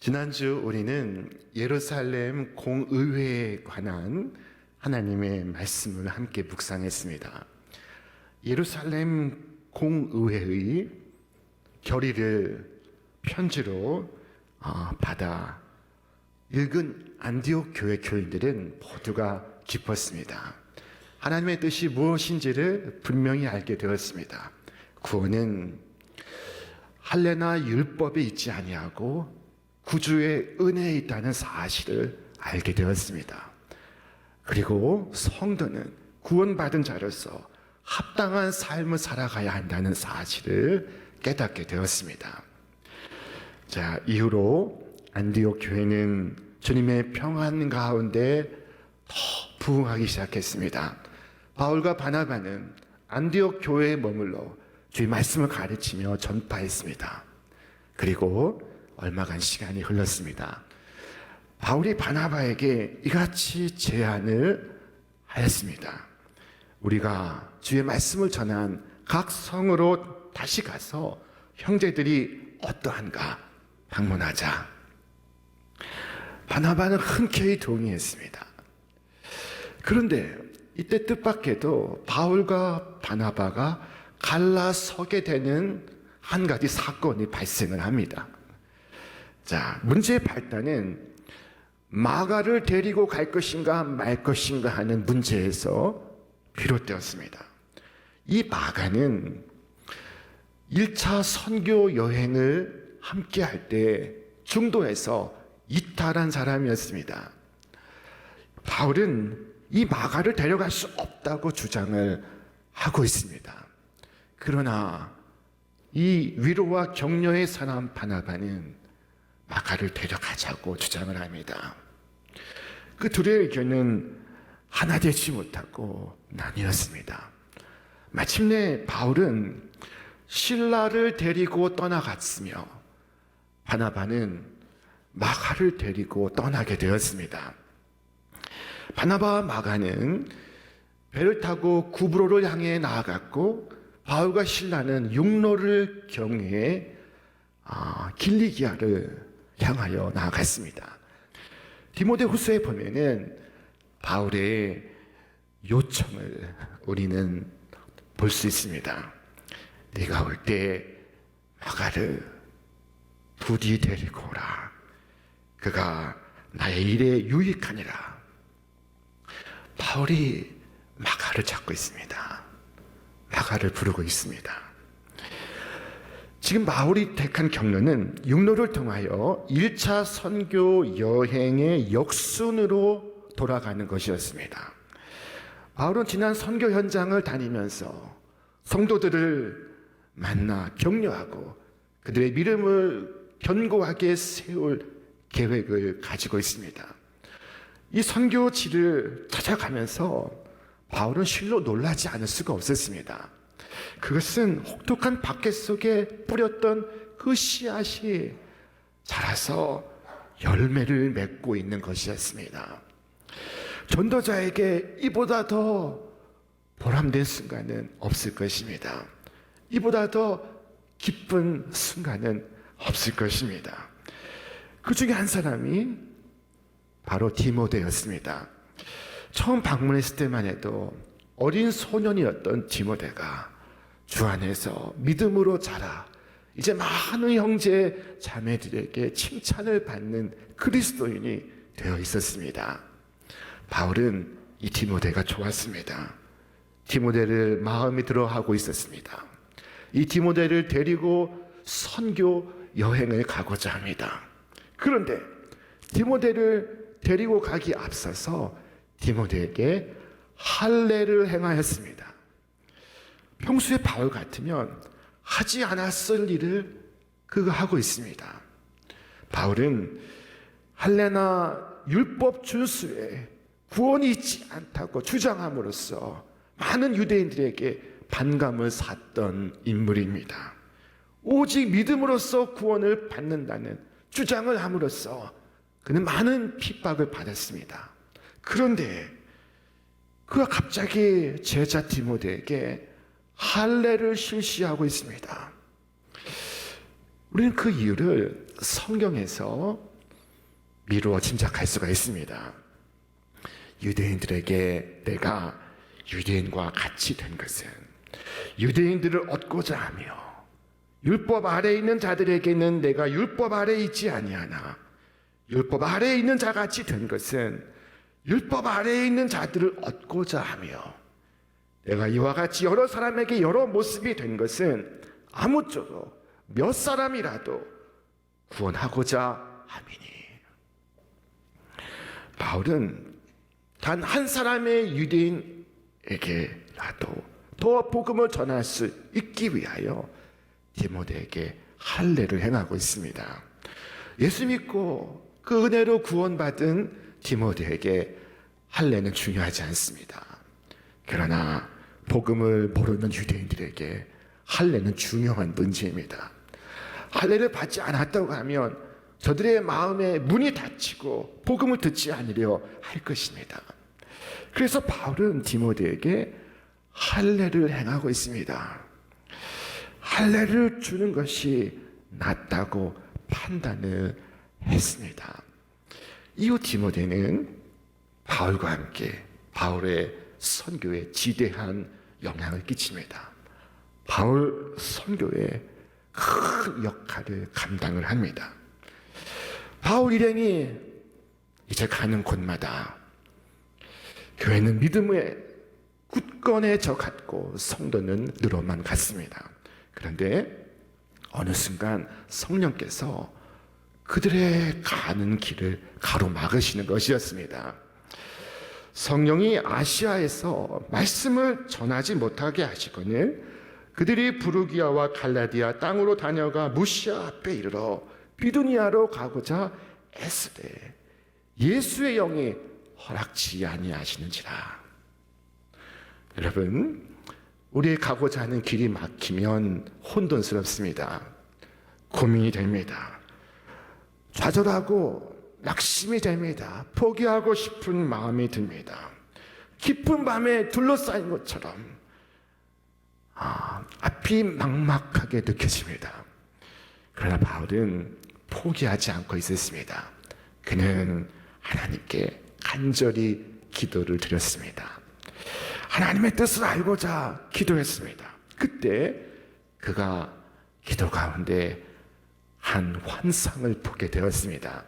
지난주 우리는 예루살렘 공의회에 관한 하나님의 말씀을 함께 묵상했습니다. 예루살렘 공의회의 결의를 편지로 받아 읽은 안디옥 교회 교인들은 모두가 기뻤습니다. 하나님의 뜻이 무엇인지를 분명히 알게 되었습니다. 구원은 할례나 율법에 있지 아니하고 구주의 은혜에 있다는 사실을 알게 되었습니다. 그리고 성도는 구원받은 자로서 합당한 삶을 살아가야 한다는 사실을 깨닫게 되었습니다. 자, 이후로 안디옥 교회는 주님의 평안 가운데 더 부흥하기 시작했습니다. 바울과 바나바는 안디옥 교회에 머물러 주의 말씀을 가르치며 전파했습니다. 그리고 얼마간 시간이 흘렀습니다. 바울이 바나바에게 이같이 제안을 하였습니다. 우리가 주의 말씀을 전한 각 성으로 다시 가서 형제들이 어떠한가 방문하자. 바나바는 흔쾌히 동의했습니다. 그런데 이때 뜻밖에도 바울과 바나바가 갈라서게 되는 한 가지 사건이 발생을 합니다. 자, 문제의 발단은 마가를 데리고 갈 것인가 말 것인가 하는 문제에서 비롯되었습니다. 이 마가는 1차 선교 여행을 함께 할 때 중도에서 이탈한 사람이었습니다. 바울은 이 마가를 데려갈 수 없다고 주장을 하고 있습니다. 그러나 이 위로와 격려의 사람 바나바는 마가를 데려가자고 주장을 합니다. 그 둘의 의견은 하나 되지 못하고 나뉘었습니다. 마침내 바울은 실라를 데리고 떠나갔으며 바나바는 마가를 데리고 떠나게 되었습니다. 바나바와 마가는 배를 타고 구브로를 향해 나아갔고 바울과 실라는 육로를 경유해 길리기아를 향하여 나아갔습니다. 디모데후서에 보면은 바울의 요청을 우리는 볼 수 있습니다. 네가 올 때 마가를 부디 데리고 오라. 그가 나의 일에 유익하니라. 바울이 마가를 찾고 있습니다. 마가를 부르고 있습니다. 지금 바울이 택한 경로는 육로를 통하여 1차 선교 여행의 역순으로 돌아가는 것이었습니다. 바울은 지난 선교 현장을 다니면서 성도들을 만나 격려하고 그들의 믿음을 견고하게 세울 계획을 가지고 있습니다. 이 선교지를 찾아가면서 바울은 실로 놀라지 않을 수가 없었습니다. 그것은 혹독한 박해 속에 뿌렸던 그 씨앗이 자라서 열매를 맺고 있는 것이었습니다. 전도자에게 이보다 더 보람된 순간은 없을 것입니다. 이보다 더 기쁜 순간은 없을 것입니다. 그 중에 한 사람이 바로 디모데였습니다. 처음 방문했을 때만 해도 어린 소년이었던 디모데가 주 안에서 믿음으로 자라 이제 많은 형제 자매들에게 칭찬을 받는 그리스도인이 되어 있었습니다. 바울은 이 디모데가 좋았습니다. 디모데를 마음에 들어하고 있었습니다. 이 디모데를 데리고 선교 여행을 가고자 합니다. 그런데 디모데를 데리고 가기 앞서서 디모데에게 할례를 행하였습니다. 평소에 바울 같으면 하지 않았을 일을 그가 하고 있습니다. 바울은 할례나 율법 준수에 구원이 있지 않다고 주장함으로써 많은 유대인들에게 반감을 샀던 인물입니다. 오직 믿음으로써 구원을 받는다는 주장을 함으로써 그는 많은 핍박을 받았습니다. 그런데 그가 갑자기 제자 디모데에게 할례를 실시하고 있습니다. 우리는 그 이유를 성경에서 미루어 짐작할 수가 있습니다. 유대인들에게 내가 유대인과 같이 된 것은 유대인들을 얻고자 하며 율법 아래에 있는 자들에게는 내가 율법 아래에 있지 아니하나 율법 아래에 있는 자같이 된 것은 율법 아래에 있는 자들을 얻고자 하며 내가 이와 같이 여러 사람에게 여러 모습이 된 것은 아무쪼록 몇 사람이라도 구원하고자 함이니. 바울은 단 한 사람의 유대인에게라도 더 복음을 전할 수 있기 위하여 디모데에게 할례를 행하고 있습니다. 예수 믿고 그 은혜로 구원받은 디모데에게 할례는 중요하지 않습니다. 그러나 복음을 모르는 유대인들에게 할례는 중요한 문제입니다. 할례를 받지 않았다고 하면 저들의 마음에 문이 닫히고 복음을 듣지 않으려 할 것입니다. 그래서 바울은 디모데에게 할례를 행하고 있습니다. 할례를 주는 것이 낫다고 판단을 했습니다. 이후 디모데는 바울과 함께 바울의 선교에 지대한 영향을 끼칩니다. 바울 선교에 큰 역할을 감당을 합니다. 바울 일행이 이제 가는 곳마다 교회는 믿음의 굳건해져 갔고 성도는 늘어만 갔습니다. 그런데 어느 순간 성령께서 그들의 가는 길을 가로막으시는 것이었습니다. 성령이 아시아에서 말씀을 전하지 못하게 하시거늘 그들이 부르기아와 갈라디아 땅으로 다녀가 무시아 앞에 이르러 비두니아로 가고자 애쓰되 예수의 영이 허락지 아니하시는지라. 여러분, 우리 가고자 하는 길이 막히면 혼돈스럽습니다. 고민이 됩니다. 좌절하고 낙심이 됩니다. 포기하고 싶은 마음이 듭니다. 깊은 밤에 둘러싸인 것처럼 앞이 막막하게 느껴집니다. 그러나 바울은 포기하지 않고 있었습니다. 그는 하나님께 간절히 기도를 드렸습니다. 하나님의 뜻을 알고자 기도했습니다. 그때 그가 기도 가운데 한 환상을 보게 되었습니다.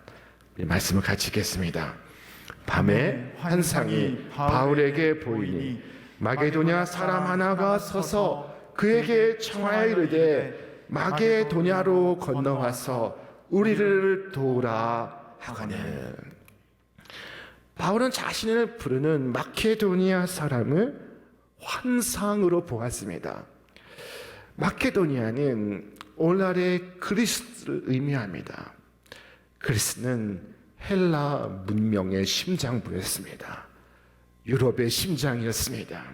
말씀을 같이 읽겠습니다. 밤에 환상이 바울에게 보이니 마게도냐 사람 하나가 서서 그에게 청하여 이르되 마게도냐로 건너와서 우리를 도우라 하거늘. 바울은 자신을 부르는 마케도니아 사람을 환상으로 보았습니다. 마케도니아는 오늘날의 그리스를 의미합니다. 그리스는 헬라 문명의 심장부였습니다. 유럽의 심장이었습니다.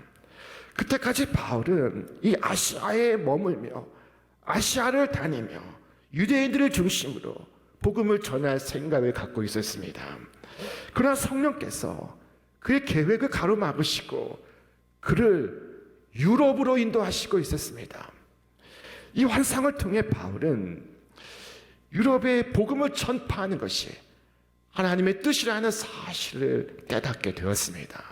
그때까지 바울은 이 아시아에 머물며 아시아를 다니며 유대인들을 중심으로 복음을 전할 생각을 갖고 있었습니다. 그러나 성령께서 그의 계획을 가로막으시고 그를 유럽으로 인도하시고 있었습니다. 이 환상을 통해 바울은 유럽에 복음을 전파하는 것이 하나님의 뜻이라는 사실을 깨닫게 되었습니다.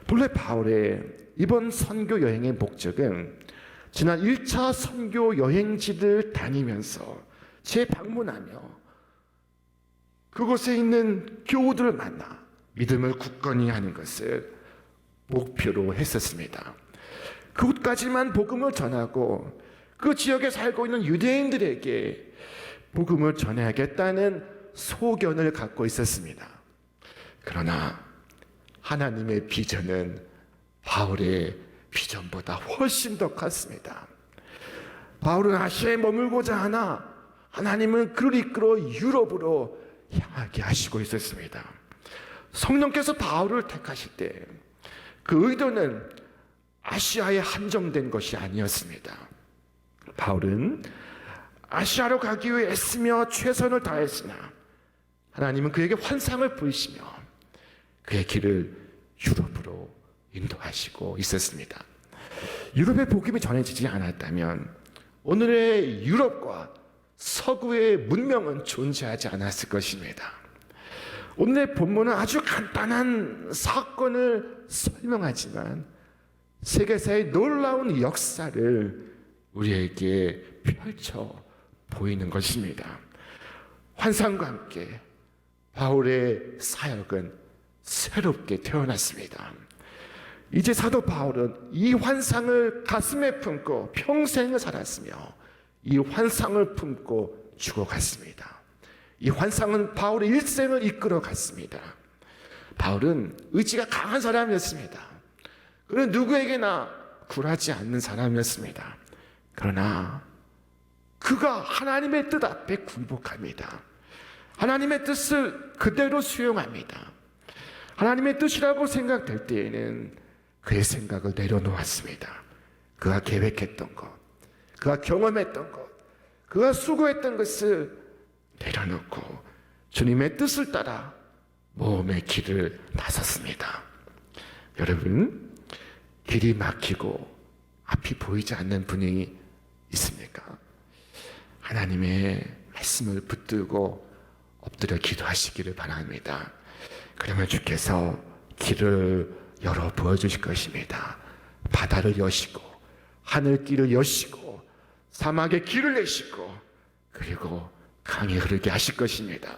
본래 바울의 이번 선교 여행의 목적은 지난 1차 선교 여행지를 다니면서 재방문하며 그곳에 있는 교우들을 만나 믿음을 굳건히 하는 것을 목표로 했었습니다. 그곳까지만 복음을 전하고 그 지역에 살고 있는 유대인들에게 복음을 전해야겠다는 소견을 갖고 있었습니다. 그러나 하나님의 비전은 바울의 비전보다 훨씬 더 컸습니다. 바울은 아시아에 머물고자 하나 하나님은 그를 이끌어 유럽으로 향하게 하시고 있었습니다. 성령께서 바울을 택하실 때 그 의도는 아시아에 한정된 것이 아니었습니다. 바울은 아시아로 가기 위해 애쓰며 최선을 다했으나 하나님은 그에게 환상을 보이시며 그의 길을 유럽으로 인도하시고 있었습니다. 유럽의 복음이 전해지지 않았다면 오늘의 유럽과 서구의 문명은 존재하지 않았을 것입니다. 오늘 본문은 아주 간단한 사건을 설명하지만 세계사의 놀라운 역사를 우리에게 펼쳐 보이는 것입니다. 환상과 함께 바울의 사역은 새롭게 태어났습니다. 이제 사도 바울은 이 환상을 가슴에 품고 평생을 살았으며 이 환상을 품고 죽어갔습니다. 이 환상은 바울의 일생을 이끌어 갔습니다. 바울은 의지가 강한 사람이었습니다. 그는 누구에게나 굴하지 않는 사람이었습니다. 그러나 그가 하나님의 뜻 앞에 굴복합니다. 하나님의 뜻을 그대로 수용합니다. 하나님의 뜻이라고 생각될 때에는 그의 생각을 내려놓았습니다. 그가 계획했던 것, 그가 경험했던 것, 그가 수고했던 것을 내려놓고 주님의 뜻을 따라 모험의 길을 나섰습니다. 여러분, 길이 막히고 앞이 보이지 않는 분이 있습니까? 하나님의 말씀을 붙들고 엎드려 기도하시기를 바랍니다. 그러면 주께서 길을 열어 보여주실 것입니다. 바다를 여시고 하늘길을 여시고 사막에 길을 내시고 그리고 강이 흐르게 하실 것입니다.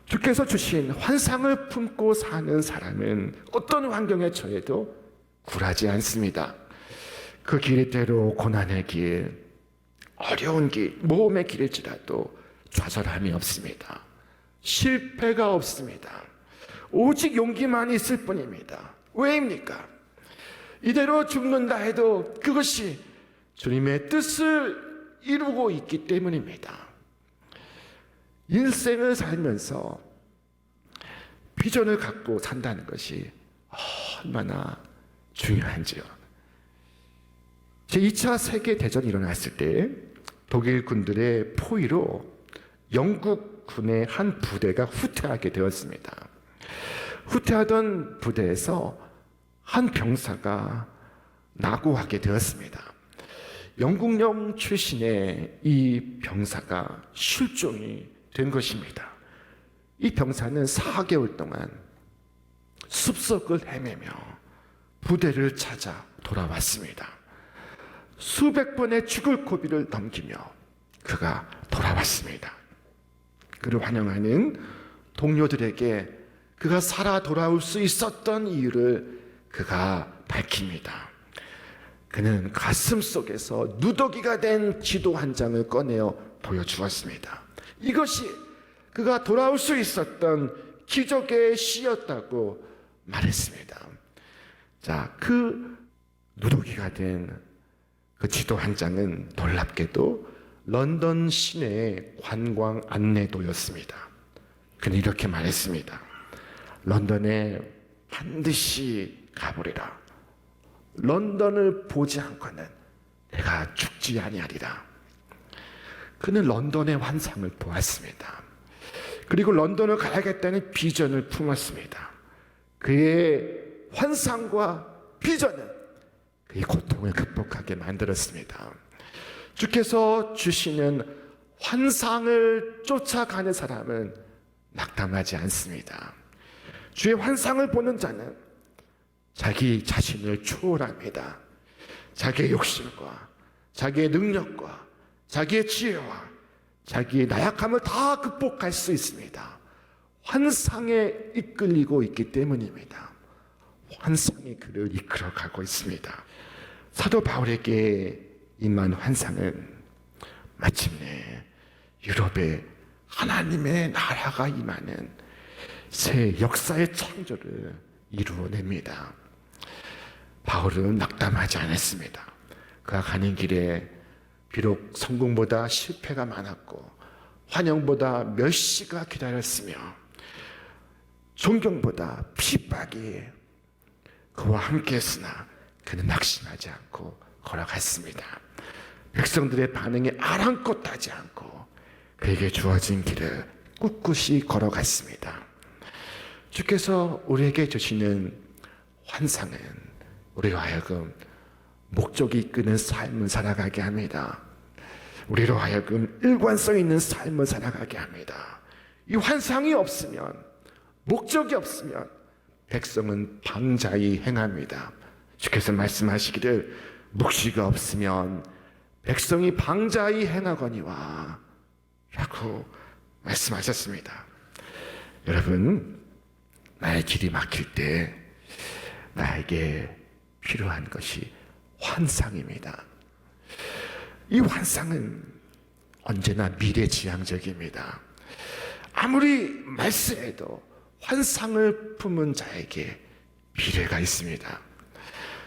주께서 주신 환상을 품고 사는 사람은 어떤 환경에 처해도 굴하지 않습니다. 그 길이 때로 고난의 길, 어려운 길, 모험의 길일지라도 좌절함이 없습니다. 실패가 없습니다. 오직 용기만 있을 뿐입니다. 왜입니까? 이대로 죽는다 해도 그것이 주님의 뜻을 이루고 있기 때문입니다. 인생을 살면서 비전을 갖고 산다는 것이 얼마나 중요한지요. 제2차 세계대전이 일어났을 때 독일 군들의 포위로 영국 군의 한 부대가 후퇴하게 되었습니다. 후퇴하던 부대에서 한 병사가 낙오하게 되었습니다. 영국령 출신의 이 병사가 실종이 된 것입니다. 이 병사는 4개월 동안 숲속을 헤매며 부대를 찾아 돌아왔습니다. 수백 번의 죽을 고비를 넘기며 그가 돌아왔습니다. 그를 환영하는 동료들에게 그가 살아 돌아올 수 있었던 이유를 그가 밝힙니다. 그는 가슴 속에서 누더기가 된 지도 한 장을 꺼내어 보여주었습니다. 이것이 그가 돌아올 수 있었던 기적의 시였다고 말했습니다. 자, 그 누더기가 된 그 지도 한 장은 놀랍게도 런던 시내의 관광 안내도였습니다. 그는 이렇게 말했습니다. 런던에 반드시 가보리라. 런던을 보지 않고는 내가 죽지 아니하리라. 그는 런던의 환상을 보았습니다. 그리고 런던을 가야겠다는 비전을 품었습니다. 그의 환상과 비전은 그의 고통을 극복하게 만들었습니다. 주께서 주시는 환상을 쫓아가는 사람은 낙담하지 않습니다. 주의 환상을 보는 자는 자기 자신을 초월합니다. 자기의 욕심과 자기의 능력과 자기의 지혜와 자기의 나약함을 다 극복할 수 있습니다. 환상에 이끌리고 있기 때문입니다. 환상이 그를 이끌어가고 있습니다. 사도 바울에게 임한 환상은 마침내 유럽에 하나님의 나라가 임하는 새 역사의 창조를 이루어냅니다. 바울은 낙담하지 않았습니다. 그가 가는 길에 비록 성공보다 실패가 많았고 환영보다 멸시가 기다렸으며 존경보다 핍박이 그와 함께했으나 그는 낙심하지 않고 걸어갔습니다. 백성들의 반응에 아랑곳하지 않고 그에게 주어진 길을 꿋꿋이 걸어갔습니다. 주께서 우리에게 주시는 환상은 우리로 하여금 목적이 이끄는 삶을 살아가게 합니다. 우리로 하여금 일관성 있는 삶을 살아가게 합니다. 이 환상이 없으면 목적이 없으면 백성은 방자히 행합니다. 주께서 말씀하시기를 묵시가 없으면 백성이 방자히 행하거니와 라고 말씀하셨습니다. 여러분, 나의 길이 막힐 때 나에게 필요한 것이 환상입니다. 이 환상은 언제나 미래지향적입니다. 아무리 말씀해도 환상을 품은 자에게 미래가 있습니다.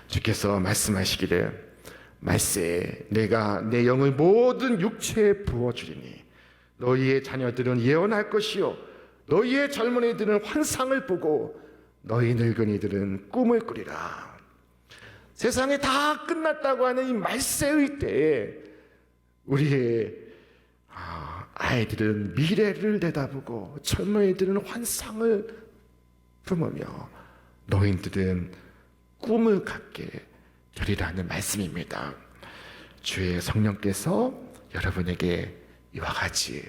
주께서 말씀하시기를 말세에 내가 내 영을 모든 육체에 부어주리니 너희의 자녀들은 예언할 것이요 너희의 젊은이들은 환상을 보고 너희 늙은이들은 꿈을 꾸리라. 세상에 다 끝났다고 하는 이 말세의 때에 우리의 아이들은 미래를 내다보고 젊은이들은 환상을 품으며 노인들은 꿈을 갖게 되리라는 말씀입니다. 주의 성령께서 여러분에게 이와 같이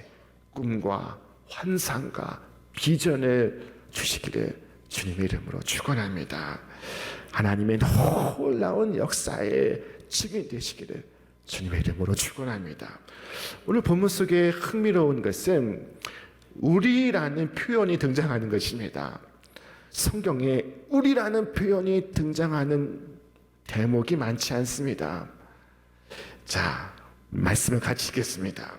꿈과 환상과 비전을 주시기를 주님의 이름으로 축원합니다. 하나님의 놀라운 역사의 증인 되시기를 주님의 이름으로 축원합니다. 오늘 본문 속에 흥미로운 것은 우리라는 표현이 등장하는 것입니다. 성경에 우리라는 표현이 등장하는 대목이 많지 않습니다. 자, 말씀을 같이 읽겠습니다.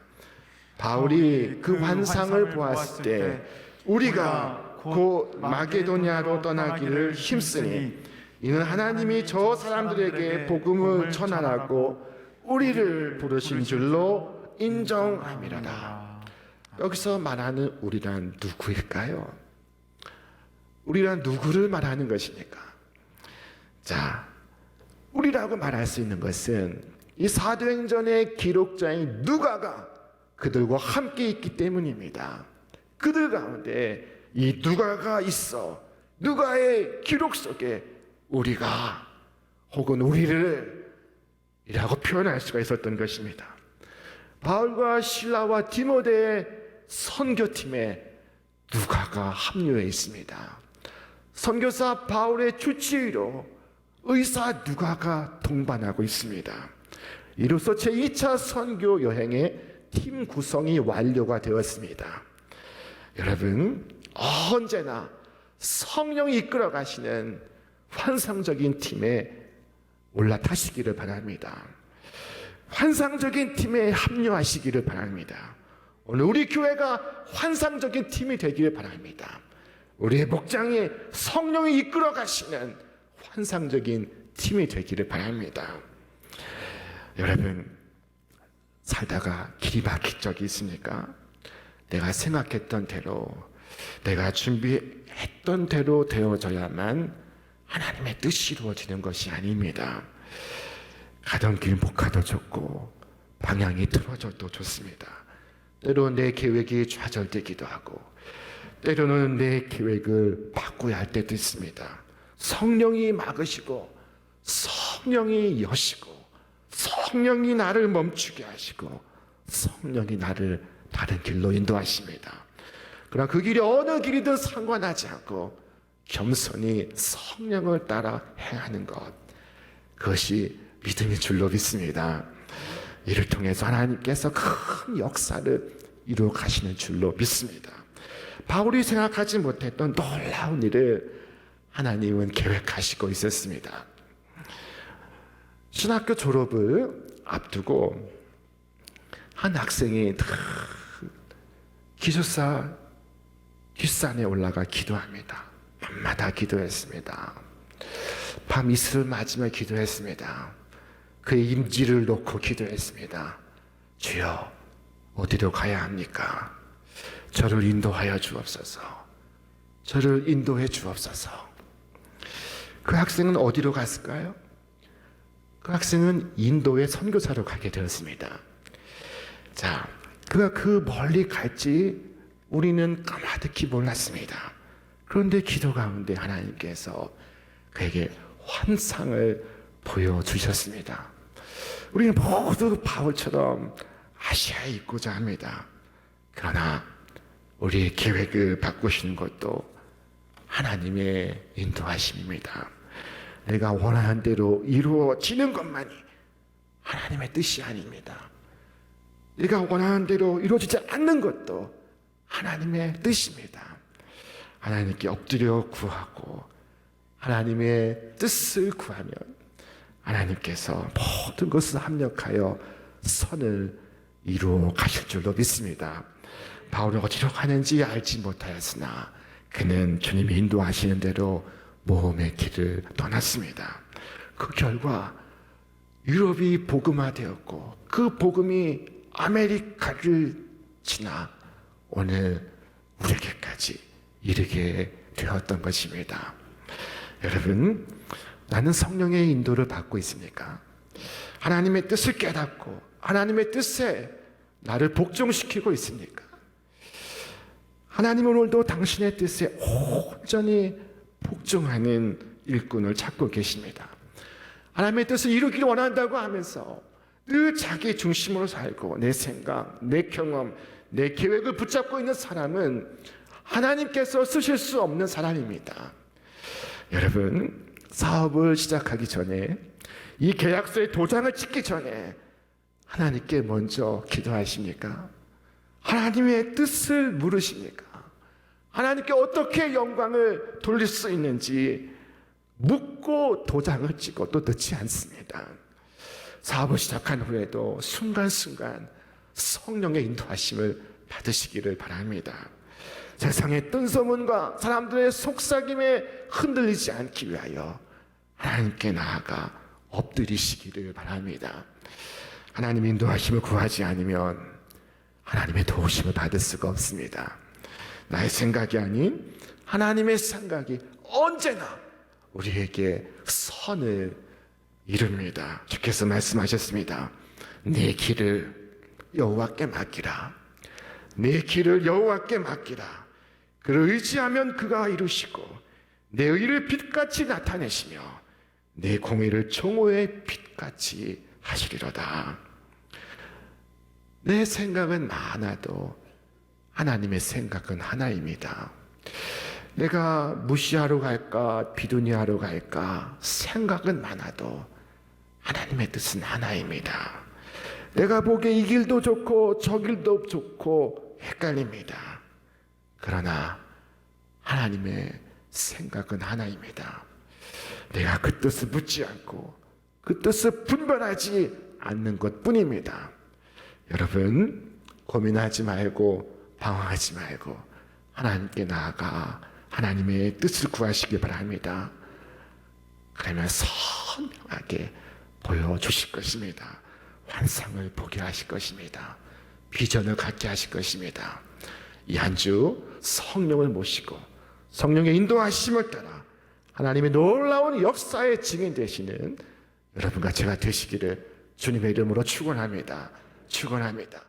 바울이 그 환상을 보았을 때 우리가 곧 마게도냐로 떠나기를 힘쓰니 이는 하나님이 저 사람들에게 복음을 전하라고 우리를 부르신 줄로 인정함이라라. 여기서 말하는 우리란 누구일까요? 우리란 누구를 말하는 것입니까? 자, 우리라고 말할 수 있는 것은 이 사도행전의 기록자인 누가가 그들과 함께 있기 때문입니다. 그들 가운데 이 누가가 있어 누가의 기록 속에 우리가 혹은 우리를 이라고 표현할 수가 있었던 것입니다. 바울과 실라와 디모데의 선교팀에 누가가 합류해 있습니다. 선교사 바울의 주치의로 의사 누가가 동반하고 있습니다. 이로써 제2차 선교 여행의 팀 구성이 완료가 되었습니다. 여러분, 언제나 성령이 이끌어 가시는 환상적인 팀에 올라타시기를 바랍니다. 환상적인 팀에 합류하시기를 바랍니다. 오늘 우리 교회가 환상적인 팀이 되기를 바랍니다. 우리의 목장에 성령이 이끌어 가시는 환상적인 팀이 되기를 바랍니다. 여러분, 살다가 길이 막힌 적이 있습니까? 내가 생각했던 대로, 내가 준비했던 대로 되어져야만 하나님의 뜻이 이루어지는 것이 아닙니다. 가던 길 못 가도 좋고 방향이 틀어져도 좋습니다. 때로는 내 계획이 좌절되기도 하고 때로는 내 계획을 바꿔야 할 때도 있습니다. 성령이 막으시고 성령이 여시고 성령이 나를 멈추게 하시고 성령이 나를 다른 길로 인도하십니다. 그러나 그 길이 어느 길이든 상관하지 않고 겸손히 성령을 따라 행하는 것, 그것이 믿음의 줄로 믿습니다. 이를 통해서 하나님께서 큰 역사를 이루어 가시는 줄로 믿습니다. 바울이 생각하지 못했던 놀라운 일을 하나님은 계획하시고 있었습니다. 신학교 졸업을 앞두고 한 학생이 기숙사 뒷산에 올라가 기도합니다. 밤마다 기도했습니다. 밤 이슬을 맞으며 기도했습니다. 그의 임지를 놓고 기도했습니다. 주여, 어디로 가야 합니까? 저를 인도하여 주옵소서. 저를 인도해 주옵소서. 그 학생은 어디로 갔을까요? 그 학생은 인도의 선교사로 가게 되었습니다. 자, 그가 그 멀리 갈지 우리는 까마득히 몰랐습니다. 그런데 기도 가운데 하나님께서 그에게 환상을 보여주셨습니다. 우리는 모두 바울처럼 아시아에 있고자 합니다. 그러나 우리의 계획을 바꾸시는 것도 하나님의 인도하심입니다. 내가 원하는 대로 이루어지는 것만이 하나님의 뜻이 아닙니다. 내가 원하는 대로 이루어지지 않는 것도 하나님의 뜻입니다. 하나님께 엎드려 구하고 하나님의 뜻을 구하면 하나님께서 모든 것을 합력하여 선을 이루어 가실 줄로 믿습니다. 바울은 어디로 가는지 알지 못하였으나 그는 주님이 인도하시는 대로 모험의 길을 떠났습니다. 그 결과 유럽이 복음화되었고 그 복음이 아메리카를 지나 오늘 우리에게까지 이르게 되었던 것입니다. 여러분, 나는 성령의 인도를 받고 있습니까? 하나님의 뜻을 깨닫고 하나님의 뜻에 나를 복종시키고 있습니까? 하나님은 오늘도 당신의 뜻에 온전히 복종하는 일꾼을 찾고 계십니다. 하나님의 뜻을 이루기를 원한다고 하면서 늘 자기 중심으로 살고 내 생각, 내 경험, 내 계획을 붙잡고 있는 사람은 하나님께서 쓰실 수 없는 사람입니다. 여러분, 사업을 시작하기 전에 이 계약서에 도장을 찍기 전에 하나님께 먼저 기도하십니까? 하나님의 뜻을 물으십니까? 하나님께 어떻게 영광을 돌릴 수 있는지 묻고 도장을 찍어도 늦지 않습니다. 사업을 시작한 후에도 순간순간 성령의 인도하심을 받으시기를 바랍니다. 세상의 뜬소문과 사람들의 속삭임에 흔들리지 않기 위하여 하나님께 나아가 엎드리시기를 바랍니다. 하나님 인도하심을 구하지 않으면 하나님의 도우심을 받을 수가 없습니다. 나의 생각이 아닌 하나님의 생각이 언제나 우리에게 선을 이룹니다. 주께서 말씀하셨습니다. 내 길을 여호와께 맡기라. 내 길을 여호와께 맡기라. 그를 의지하면 그가 이루시고 내 의를 빛같이 나타내시며 내 공의를 정오의 빛같이 하시리로다. 내 생각은 많아도 하나님의 생각은 하나입니다. 내가 무시하러 갈까 비두니하러 갈까 생각은 많아도 하나님의 뜻은 하나입니다. 내가 보기에 이 길도 좋고 저 길도 좋고 헷갈립니다. 그러나 하나님의 생각은 하나입니다. 내가 그 뜻을 묻지 않고 그 뜻을 분별하지 않는 것뿐입니다. 여러분, 고민하지 말고 방황하지 말고 하나님께 나아가 하나님의 뜻을 구하시기 바랍니다. 그러면 선명하게 보여주실 것입니다. 환상을 보게 하실 것입니다. 비전을 갖게 하실 것입니다. 이 한 주 성령을 모시고 성령의 인도하심을 따라 하나님의 놀라운 역사의 증인 되시는 여러분과 제가 되시기를 주님의 이름으로 축원합니다. 축원합니다.